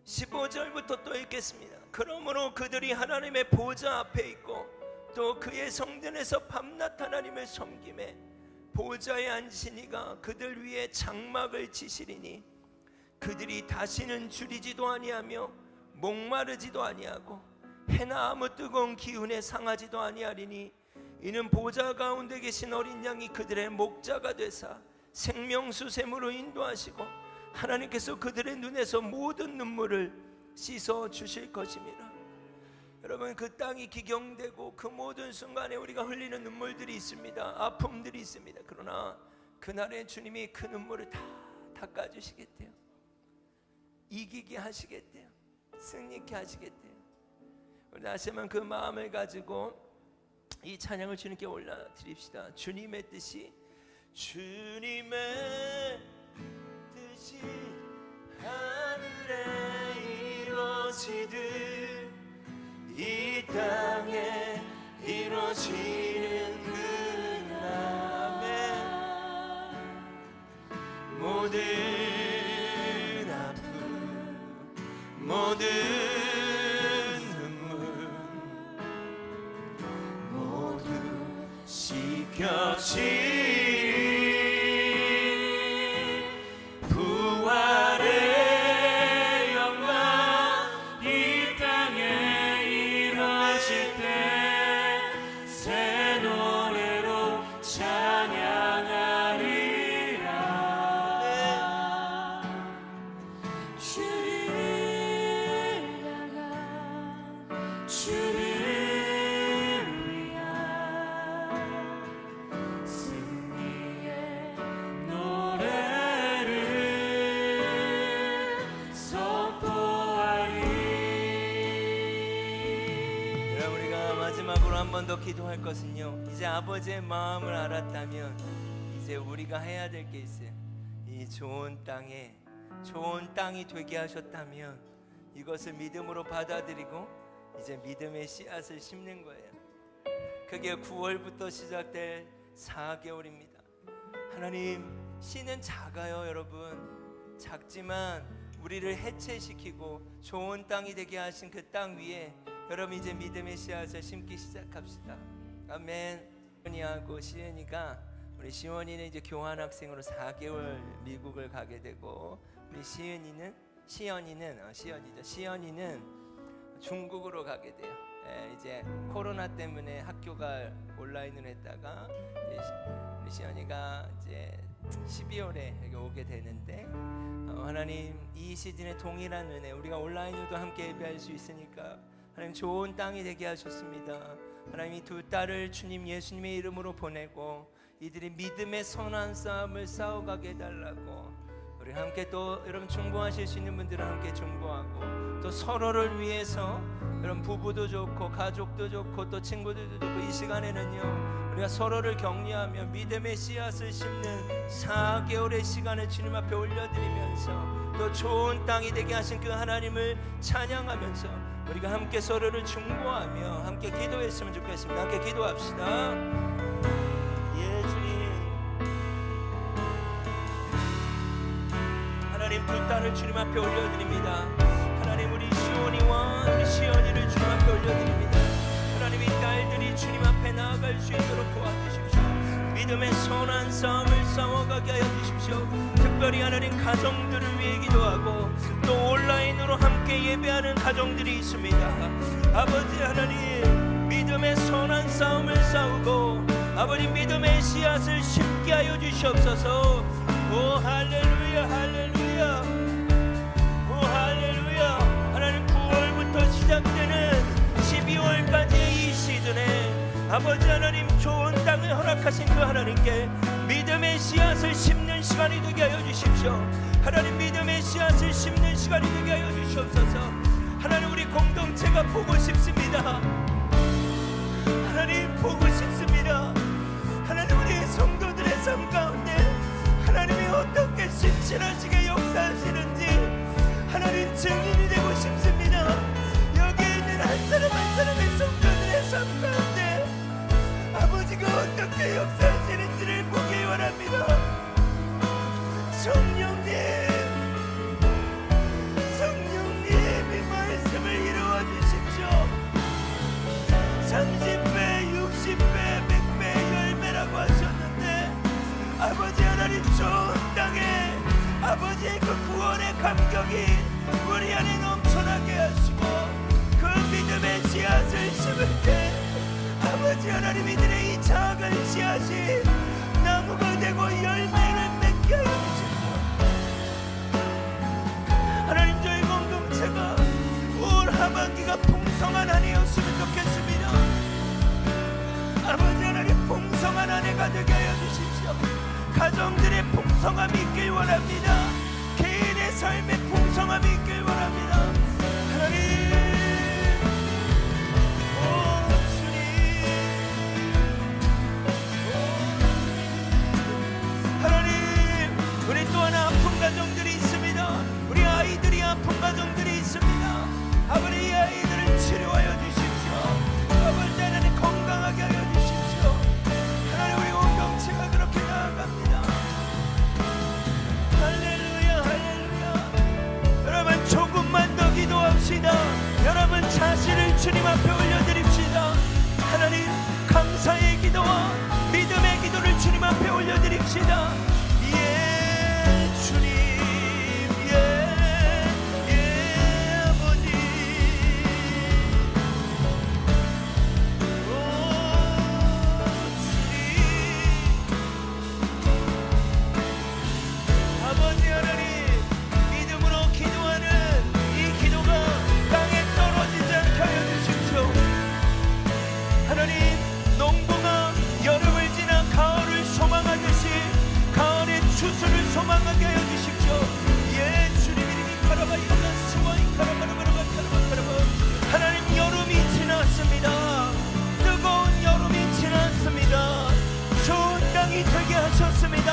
15절부터 또 읽겠습니다. 그러므로 그들이 하나님의 보좌 앞에 있고 또 그의 성전에서 밤낮 하나님을 섬기매 보좌에 앉으신 이가 그들 위에 장막을 치시리니 그들이 다시는 줄이지도 아니하며 목마르지도 아니하고 해나 아무 뜨거운 기운에 상하지도 아니하리니 이는 보좌 가운데 계신 어린 양이 그들의 목자가 되사 생명수샘으로 인도하시고 하나님께서 그들의 눈에서 모든 눈물을 씻어 주실 것입니다. 여러분, 그 땅이 기경되고 그 모든 순간에 우리가 흘리는 눈물들이 있습니다. 아픔들이 있습니다. 그러나 그날에 주님이 그 눈물을 다 닦아주시겠대요. 이기게 하시겠대요. 승리케 하시겠대요. 우리 다시 한번 그 마음을 가지고 이 찬양을 주님께 올려드립시다. 주님의 뜻이 하늘에 이루어지듯 이 땅에 이루어지는 그날에 모든 아픔 모든 눈물 모두 씻겨지리 부활의 영광 이 땅에 이루어질 때 새 노래로 찬양하리라. 주를 향한 주를 위한 승리의 노래를 선포하리. 여러분, 우리가 마지막으로 한 번 더 기도할 것은요, 이제 아버지의 마음을 알았다면 이제 우리가 해야 될 게 있어요. 이 좋은 땅에 좋은 땅이 되게 하셨다면 이것을 믿음으로 받아들이고 이제 믿음의 씨앗을 심는 거예요. 그게 9월부터 시작될 4개월입니다. 하나님, 씨는 작아요. 여러분, 작지만 우리를 해체시키고 좋은 땅이 되게 하신 그 땅 위에 여러분 이제 믿음의 씨앗을 심기 시작합시다. 아멘. 시원이하고 시은이가, 우리 시원이는 이제 교환학생으로 4개월 미국을 가게 되고, 우리 시연이는 중국으로 가게 돼요. 이제 코로나 때문에 학교가 온라인으로 했다가 우리 시연이가 이제 12월에 여기 오게 되는데, 하나님 이 시즌에 동일한 은혜, 우리가 온라인으로도 함께 예배할 수 있으니까 하나님 좋은 땅이 되게 하셨습니다. 하나님 이 두 딸을 주님 예수님의 이름으로 보내고 이들이 믿음의 선한 싸움을 싸워가게 해달라고, 우리 함께 또 여러분 중보하실 수 있는 분들은 함께 중보하고, 또 서로를 위해서 여러분 부부도 좋고 가족도 좋고 또 친구들도 좋고 이 시간에는요 우리가 서로를 격려하며 믿음의 씨앗을 심는 4개월의 시간을 주님 앞에 올려드리면서 또 좋은 땅이 되게 하신 그 하나님을 찬양하면서 우리가 함께 서로를 중보하며 함께 기도했으면 좋겠습니다. 함께 기도합시다. 예, 주님. 하나님 두 딸을 주님 앞에 올려드립니다. 하나님 우리 시온이와 우리 시연이를 주님 앞에 올려드립니다. 하나님 이 딸들이 주님 앞에 나아갈 수 있도록 도와주십시오. 믿음의 선한 싸움을 싸워가게 하여 주십시오. 특별히 하나님 가정들을 위해 기도하고 또 온라인으로 함께 예배하는 가정들이 있습니다. 아버지 하나님, 믿음의 선한 싸움을 싸우고 아버지 믿음의 씨앗을 심게 하여 주시옵소서. 오 할렐루야, 할렐루야, 오 할렐루야. 하나님 9월부터 시작되는 12월까지의 이 시즌에 아버지 하나님 좋은 땅을 허락하신 그 하나님께 믿음의 씨앗을 심는 시간이 되게 하여 주십시오. 하나님 믿음의 씨앗을 심는 시간이 되게 하여 주시옵소서. 하나님 우리 공동체가 보고 싶습니다. 하나님 보고 싶습니다. 하나님 우리 성도들의 삶 가운데 하나님이 어떻게 신실하시게 역사하시는지 하나님 증인이 되고 싶습니다. 여기에 있는 한 사람 한 사람의 성도들의 삶 가운데 아버지가 어떻게 역사하시는지를 보기 원합니다. 성령님, 성령님이 말씀을 이루어 주십시오. 30배, 60배, 100배 열매라고 하셨는데 아버지 하나님 좋은 땅에 아버지의 그 구원의 감격이 우리 안에 넘쳐나게 하시고 그 믿음의 씨앗을 심을 때 아버지 하나님 이들의 이 작은 씨앗이 나무가 되고 열매를 맺고 건강하게 하여 주십시오. 하나님 저희 공동체가 올 하반기가 풍성한 한 해였으면 좋겠습니다. 아버지 하나님 풍성한 한 해가 되게 하여 주십시오. 가정들의 풍성함이 있길 원합니다. 개인의 삶의 풍성함이 있길 원합니다. 하나님 우리 또 하나 아픈 가정들이 있습니다. 우리 아이들이 아픈 가정들이 있습니다. 아버지 이 아이들을 치료하여 주십시오. 아버지 하나님 건강하게 하여 주십시오. 하나님 우리 공동체가 그렇게 나아갑니다. 할렐루야 할렐루야. 여러분 조금만 더 기도합시다. 여러분 자신을 주님 앞에 올려드립시다. 하나님 감사의 기도와 믿음의 기도를 주님 앞에 올려드립시다. 소망하게 하여 주십시오. 예 주님 이름이 카라바 이라나 스와이 카라바라바라바 카라바카라바. 하나님 여름이 지났습니다. 뜨거운 여름이 지났습니다. 좋은 땅이 되게 하셨습니다.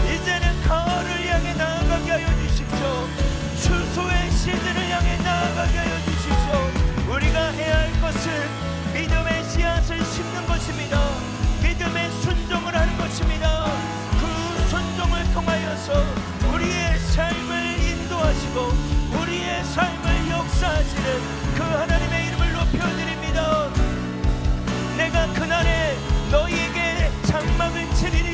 이제는 가을을 향해 나아가게 하여 주십시오. 추수의 시즌을 향해 나아가게 하여 주십시오. 우리가 해야 할 것은 믿음의 씨앗을 심는 것입니다. 믿음의 순종을 하는 것입니다. 순종을 통하여서 우리의 삶을 인도하시고 우리의 삶을 역사하시는 그 하나님의 이름을 높여드립니다. 내가 그날에 너희에게 장막을 치리니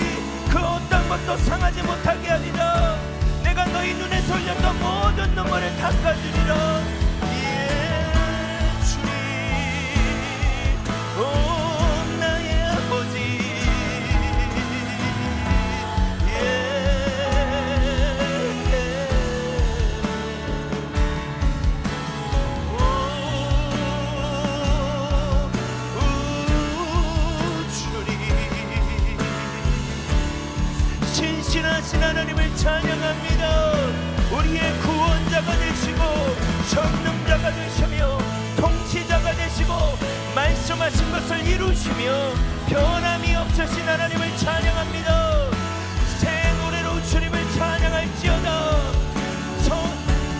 그 어떤 것도 상하지 못하게 하리라. 내가 너희 눈에 쏠렸던 모든 눈물을 닦아주리라. 예 주님 오 나의 아버지 신실하신 하나님을 찬양합니다. 우리의 구원자가 되시고 전능자가 되시며 통치자가 되시고 말씀하신 것을 이루시며 변함이 없으신 하나님을 찬양합니다. 새 노래로 주님을 찬양할지어다.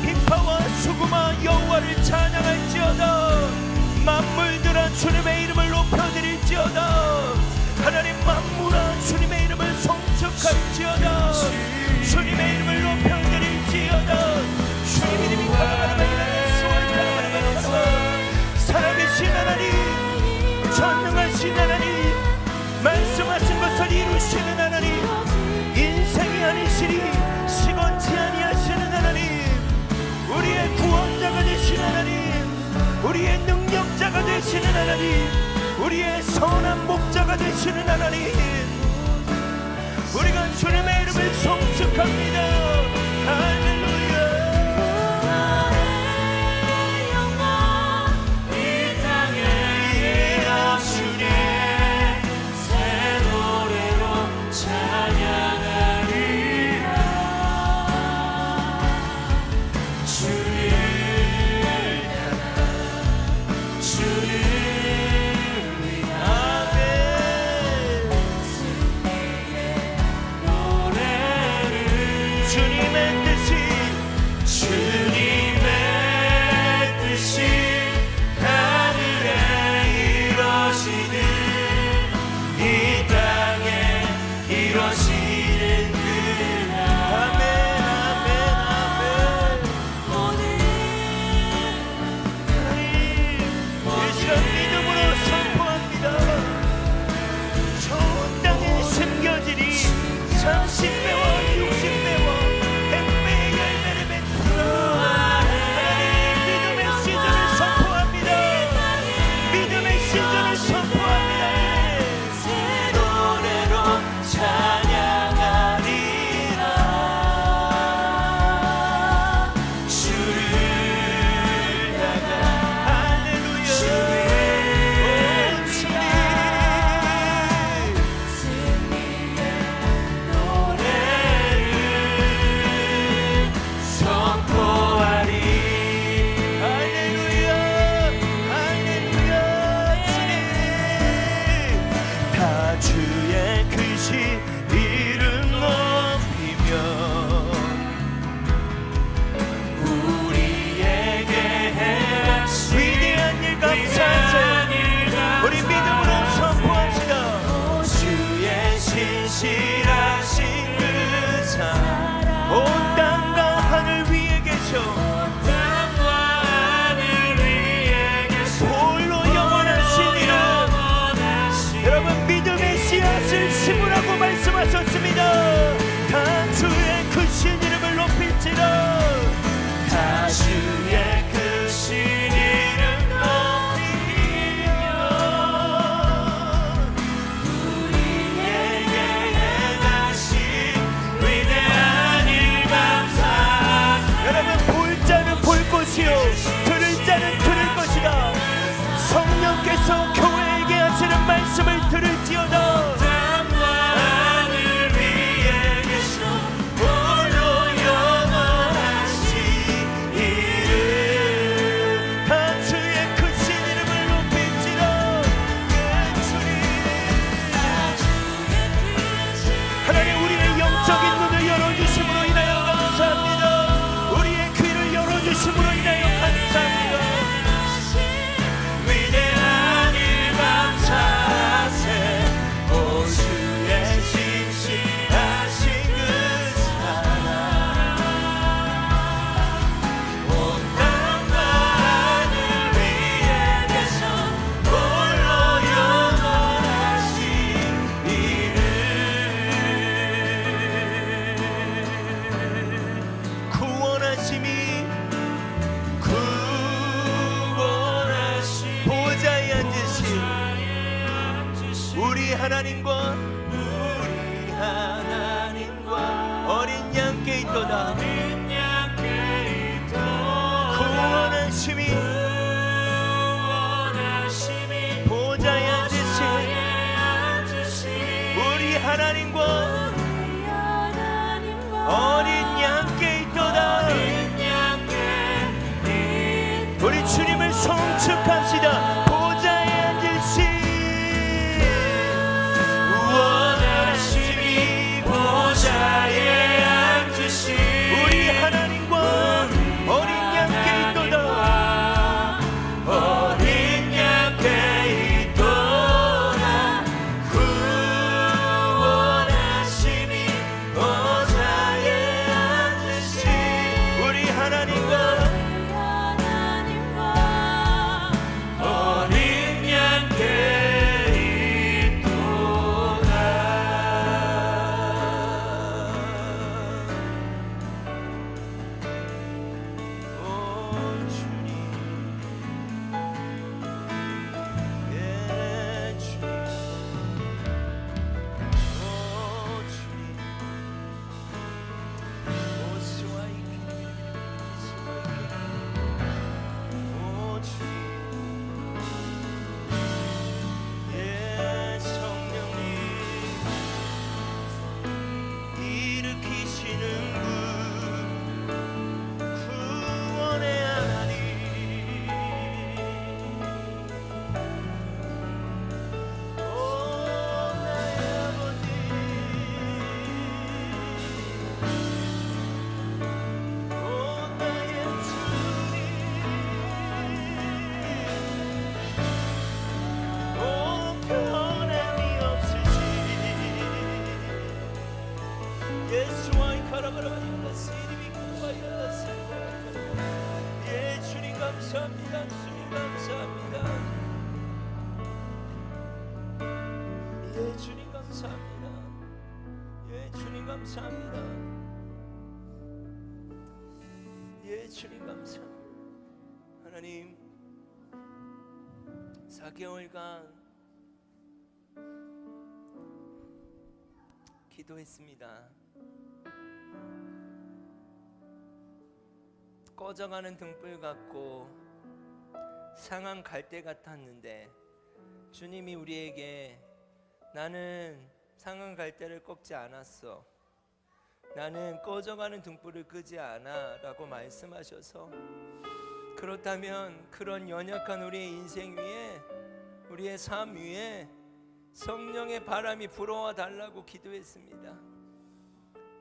비파와 수구마 여호와를 찬양할지어다. 만물들아 주님의 이름을 높여드릴지어다. 하나님 만물아 주님의 이름을 송축할지어다. 주님의 이름을 높여드릴지어다. 주님 이름이 살아계신 하나님 전능하신 하나님 말씀하신 것을 이루시는 하나님 인생이 아니시리 시건치 아니하시는 하나님 우리의 구원자가 되신 하나님 우리의 능력자가 되시는 하나님 우리의 선한 목자가 되시는 하나님 우리가 주님의 이름을 송축합니다. 할렐루야. 이 땅에 주님 새 노래로 찬양하리라. 주를 위하여 주의 크신 이름 높이며 우리에게 행하신 위대한 일 감사하세요. 우리 믿음으로 선포합시다. 주의 신실하신 그 사랑 온 땅과 하늘 위에 계셔 땅과 하늘 위에 계신 홀로 영원하신 이름. 여러분 믿음의 씨앗을 심으라고 말씀하셨습니다. 다 주의 크신 이름을 높일지라. 다 주의 크신 이름 높이며 우리에게 행하신 위대한 일 감사하세. 여러분 볼 자는 볼 것이요 들을 자는 들을 것이다. 성령께서 교회에게 하시는 말씀을 들을지어다. 땅과 하늘 위에 계신 홀로 영원하신 이름 다 주의 크신 이름을 높일지라. 예, 주님. 하나님 우리의 영적인 눈을 열어주심으로 인하여 감사합니다. 우리의 귀를 열어주심으로 인하여 감사합니다. 위대한 일 감사하세. 오 주의 신실하신 그 사랑 온 땅과 하늘 위에 계신 홀로 영원하신 이름 구원하심이 구원하신 보좌에 앉으신 자에 앉으신 우리 하나님과 우리 하나님과 어린 양께 있도다. 어린 양께 있도다. 구원하심이 구원하심이 보좌에 앉으신 자에 앉으신 우리 하나님과 우리 하나님과 어린 양께 있도다. 어린 양께 있도다. 우리 주님을 송축합시다. 보좌에 앉으신 구원하심이 보좌에 앉으신 우리 하나님과 어린 양께 있도다. 어린 양께 있도다. 구원하심이 보좌에 앉으신 우리 하나님과 어린 양께 있도다. 오 주님, 예 주님, 오 주님, 오 스와이키, 오 주님, 예 성령님 일으키시는 구원의 하나님. 오 나의 아버지, 오 나의 주님, 오 변함이 없으신 예수와의 가라가라가라 시리비 고바이라 예 주님 감사합니다. 주님 감사합니다. 예 주님 감사합니다. 예 주님 감사합니다. 예 주님 감사합니다. 하나님 4개월간 기도했습니다. 꺼져가는 등불 같고 상한 갈대 같았는데 주님이 우리에게 나는 상한 갈대를 꺾지 않았어, 나는 꺼져가는 등불을 끄지 않아 라고 말씀하셔서, 그렇다면 그런 연약한 우리의 인생 위에, 우리의 삶 위에 성령의 바람이 불어와 달라고 기도했습니다.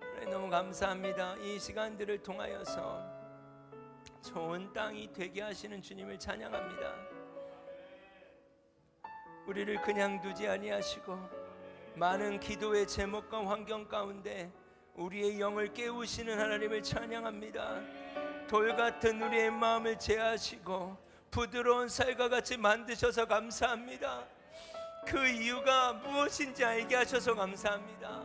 하나님 너무 감사합니다. 이 시간들을 통하여서 좋은 땅이 되게 하시는 주님을 찬양합니다. 우리를 그냥 두지 아니하시고 많은 기도의 제목과 환경 가운데 우리의 영을 깨우시는 하나님을 찬양합니다. 돌 같은 우리의 마음을 제하시고 부드러운 쌀과 같이 만드셔서 감사합니다. 그 이유가 무엇인지 알게 하셔서 감사합니다.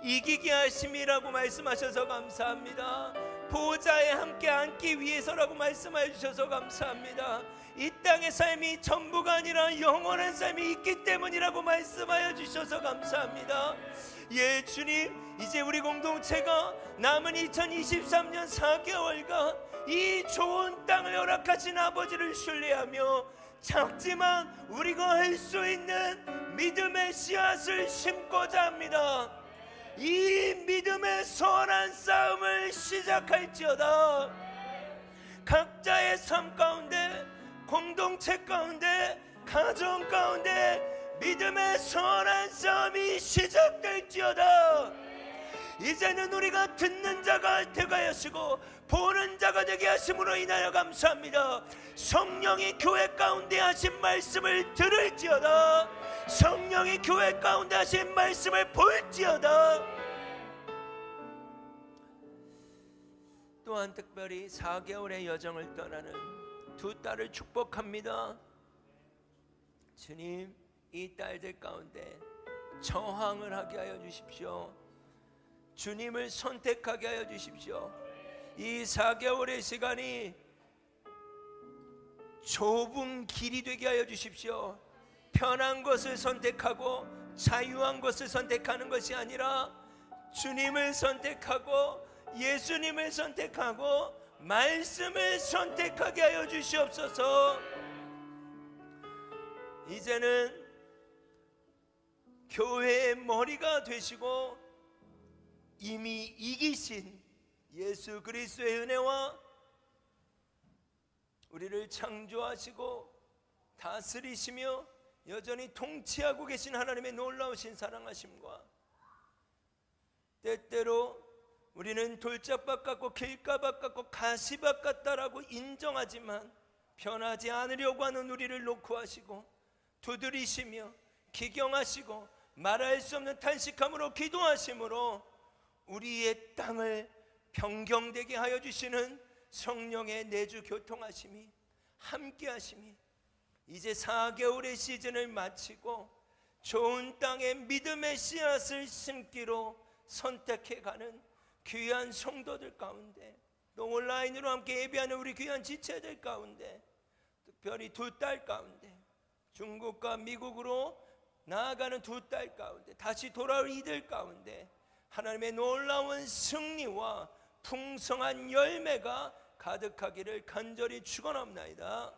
이기게 하심이라고 말씀하셔서 감사합니다. 보좌에 함께 앉기 위해서라고 말씀해 주셔서 감사합니다. 이 땅의 삶이 전부가 아니라 영원한 삶이 있기 때문이라고 말씀하여 주셔서 감사합니다. 예 주님, 이제 우리 공동체가 남은 2023년 4개월간 이 좋은 땅을 허락하신 아버지를 신뢰하며 작지만 우리가 할 수 있는 믿음의 씨앗을 심고자 합니다. 이 믿음의 선한 싸움을 시작할지어다. 각자의 삶 가운데, 공동체 가운데, 가정 가운데 믿음의 선한 싸움이 시작될지어다. 이제는 우리가 듣는 자가 되게 하시고 보는 자가 되게 하심으로 인하여 감사합니다. 성령이 교회 가운데 하신 말씀을 들을지어다. 성령이 교회 가운데 하신 말씀을 볼지어다. 또한 특별히 4개월의 여정을 떠나는 두 딸을 축복합니다. 주님, 이 딸들 가운데 저항을 하게 하여 주십시오. 주님을 선택하게 하여 주십시오. 이 4개월의 시간이 좁은 길이 되게 하여 주십시오. 편한 것을 선택하고 자유한 것을 선택하는 것이 아니라 주님을 선택하고 예수님을 선택하고 말씀을 선택하게 하여 주시옵소서. 이제는 교회의 머리가 되시고 이미 이기신 예수 그리스도의 은혜와 우리를 창조하시고 다스리시며 여전히 통치하고 계신 하나님의 놀라우신 사랑하심과 때때로 우리는 돌짝밭 같고 길가밭 같고 가시밭 같다라고 인정하지만 변하지 않으려고 하는 우리를 놓고 하시고 두드리시며 기경하시고 말할 수 없는 탄식함으로 기도하심으로 우리의 땅을 변경되게 하여 주시는 성령의 내주 교통하심이 함께하심이 이제 4개월의 시즌을 마치고 좋은 땅에 믿음의 씨앗을 심기로 선택해가는 귀한 성도들 가운데 또 온라인으로 함께 예배하는 우리 귀한 지체들 가운데 특별히 두 딸 가운데 중국과 미국으로 나아가는 두 딸 가운데 다시 돌아올 이들 가운데 하나님의 놀라운 승리와 풍성한 열매가 가득하기를 간절히 축원합니다.